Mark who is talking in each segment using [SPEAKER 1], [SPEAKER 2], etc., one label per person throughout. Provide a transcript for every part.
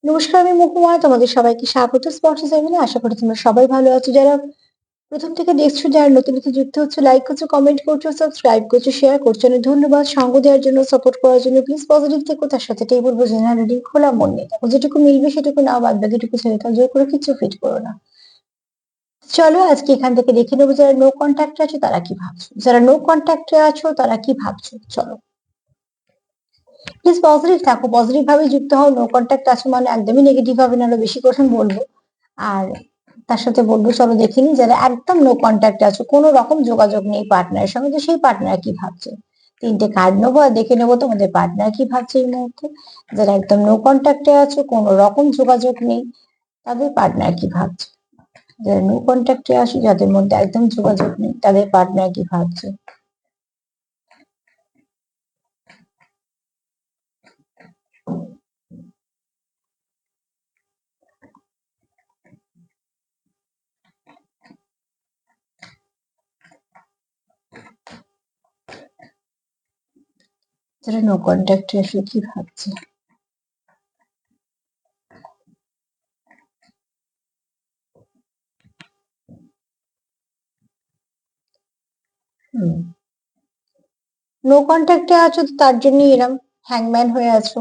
[SPEAKER 1] নমস্কার, আমি মহুয়া। তোমাদের সবাইকে স্বাগত স্পর্শ চ্যানেলে। আশা করি তোমরা সবাই ভালো আছো। যারা প্রথম থেকে দেখছো, যারা নতুন নতুন যুক্ত হচ্ছে, লাইক করছো, কমেন্ট করছো, সাবস্ক্রাইব করছো, শেয়ার করছো, অনেক ধন্যবাদ। সঙ্গ দেওয়ার জন্য, সাপোর্ট করার জন্য। প্লিজ পজিটিভ থেকো। তার সাথে এটাই বলবো, জেনারেল রিডিং খোলা মন নিয়ে দেখো, যেটুকু মিলবে সেটুকু নাও, বাদ বাকিটুকু ছেড়ে দাও। জোর করে কিছু ফিট করো না। চলো আজকে এখান থেকে দেখে নেবো, যারা নো কন্ট্যাক্টে আছো তারা কি ভাবছো, যারা নো কন্ট্যাক্টে আছো তারা কি ভাবছো। চলো, প্লিজ পজিটিভ থাকো, পজিটিভ ভাবে যুক্ত হও। নো কন্ট্যাক্ট আছো মানে একদমই নেগেটিভ ভাবে না, আরো বেশি কথা বলবো। আর তার সাথে বলবো, চলো দেখে নিই যারা একদম নো কন্ট্যাক্ট আছো, কোনো রকম যোগাযোগ নেই পার্টনারের সঙ্গে, তো সেই পার্টনার কি ভাবছে। তিনটে কার্ড নেবো আর দেখে নেবো তোমাদের পার্টনার কি ভাবছে এই মুহূর্তে। যারা একদম নো কন্ট্যাক্টে আছো, কোনো রকম যোগাযোগ নেই, তাদের পার্টনার কি ভাবছে। যারা নো কন্ট্যাক্টে আছো, যাদের মধ্যে একদম যোগাযোগ নেই, তাদের পার্টনার কি ভাবছে। যারা নো কন্ট্যাক্টে আছো কি ভাবছে। নো কন্ট্যাক্টে আছো তো তার জন্য এরম হ্যাংম্যান হয়ে আছো।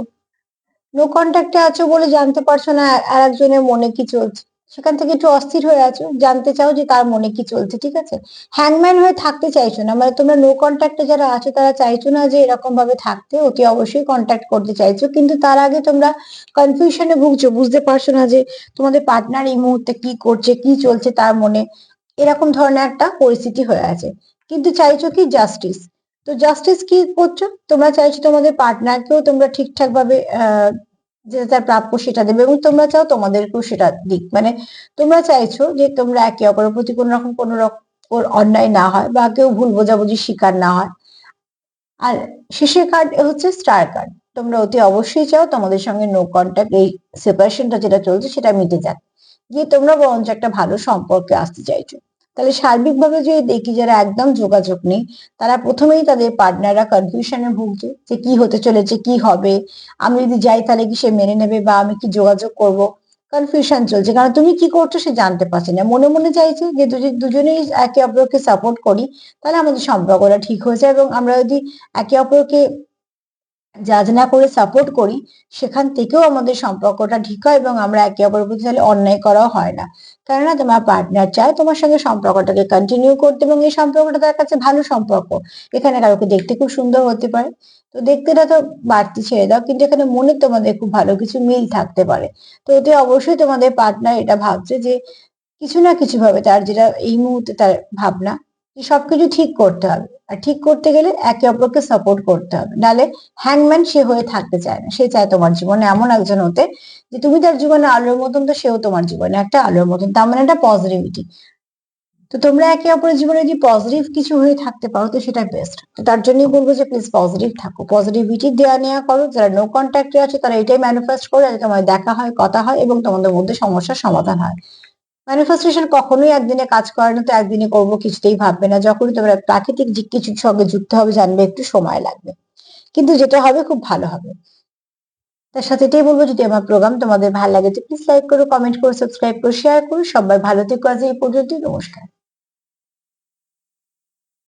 [SPEAKER 1] নো কন্ট্যাক্টে আছো বলে জানতে পারছো না আর একজনের মনে কি চলছে। সেখান থেকে একটু অস্থির হয়ে আছো, জানতে চাও যে তার মনে কি চলছে, ঠিক আছে। হ্যাংম্যান হয়ে থাকতে চাইছো না, মানে তোমরা নো কন্ট্যাক্টে যারা আছো তারা চাইছো না যে এরকম ভাবে থাকতে, অতি অবশ্যই কন্ট্যাক্ট করতে চাইছো, কিন্তু তার আগে তোমরা কনফিউশনে ভুগছো, বুঝতে পারছো না যে তোমাদের পার্টনার এই মুহূর্তে কি করছে, কি চলছে তার মনে। এরকম ধরনের একটা পরিস্থিতি হয়ে আছে, কিন্তু চাইছো কি জাস্টিস। তো জাস্টিস কি করছো, তোমরা চাইছো তোমাদের পার্টনারকেও তোমরা ঠিকঠাক ভাবে যেটা তার প্রাপ্য সেটা দেবে, এবং তোমরা চাও তোমাদেরকেও সেটা দিক। মানে তোমরা চাইছো যে তোমরা একে অপরের প্রতি কোনো রকম অন্যায় না হয়, বা কেউ ভুল বোঝাবুঝির শিকার না হয়। আর শেষের কার্ড হচ্ছে স্টার কার্ড। তোমরা অতি অবশ্যই চাও তোমাদের সঙ্গে নো কন্ট্যাক্ট, এই সেপারেশনটা যেটা চলছে সেটা মিটে যাক, গিয়ে তোমরা বরঞ্চ একটা ভালো সম্পর্কে আসতে চাইছো। তাহলে সার্বিকভাবে যদি দেখি, যারা একদম যোগাযোগ নেই, তারা প্রথমেই তাদের পার্টনাররা কনফিউশনে ভুগছে যে কি হতে চলেছে, কি হবে। আমি যদি যাই তাহলে কি সে মেনে নেবে, বা আমি কি যোগাযোগ করব। কনফিউশন চলছে, কারণ তুমি কি করছো সে জানতে পারছে না। মনে মনে চাইছে যে দুজনেই একে অপরকে সাপোর্ট করি, তাহলে আমাদের সম্পর্কটা ঠিক হয়ে যায়। এবং আমরা যদি একে অপরকে জাজ না করে সাপোর্ট করি, সেখান থেকেও আমাদের সম্পর্কটা ঠিক হয়, এবং আমরা একে অপরের প্রতি তাহলে অন্যায় করাও হয় না। কেননা তোমার পার্টনার চায় তোমার সঙ্গে সম্পর্কটাকে কন্টিনিউ করতে, এবং এই সম্পর্কটা তার কাছে ভালো সম্পর্ক। এখানে কারোকে দেখতে খুব সুন্দর হতে পারে, তো দেখতেটা তো বাড়তি ছেড়ে দাও, কিন্তু এখানে মনে তোমাদের খুব ভালো কিছু মিল থাকতে পারে। তো এতে অবশ্যই তোমাদের পার্টনার এটা ভাবছে যে কিছু না কিছু ভাবে, তার যেটা এই মুহূর্তে তার ভাবনা, যে সবকিছু ঠিক করতে হবে। আর ঠিক করতে গেলে একে অপরকে সাপোর্ট করতে হবে, নাহলে হ্যাংম্যান সে হয়ে থাকতে চায় না। সে চায় তোমার জীবনে এমন একজন হতে, যে তুমি তার জীবনে আলোর মতন, তো সেও তোমার জীবনে একটা আলোর মতন, তার মানে একটা পজিটিভিটি। তো তোমরা একে অপরের জীবনে যদি পজিটিভ কিছু হয়ে থাকতে পারো, তো সেটা বেস্ট। তো তার জন্যই বলবো যে প্লিজ পজিটিভ থাকো, পজিটিভিটি দেওয়া নেওয়া করো। যারা নো কন্ট্যাক্টে আছে তারা এটাই ম্যানিফেস্ট করো, যাতে তোমার দেখা হয়, কথা হয়, এবং তোমাদের মধ্যে সমস্যার সমাধান হয়। ম্যানিফেস্টেশন কখনোই একদিনে কাজ করে না, তো একদিনে করবো কিছুতেই ভাববে না। যখনই তোমরা প্রাকৃতিক যে কিছুর সঙ্গে যুক্ত হবে, জানবে একটু সময় লাগবে, কিন্তু যেটা হবে খুব ভালো হবে। তার সাথে এটাই বলবো, যদি আমার প্রোগ্রাম তোমাদের ভালো লাগে তো প্লিজ লাইক করো, কমেন্ট করো, সাবস্ক্রাইব করো, শেয়ার করো। সবাই ভালো থেকো, আজ এই পর্যন্তই। নমস্কার।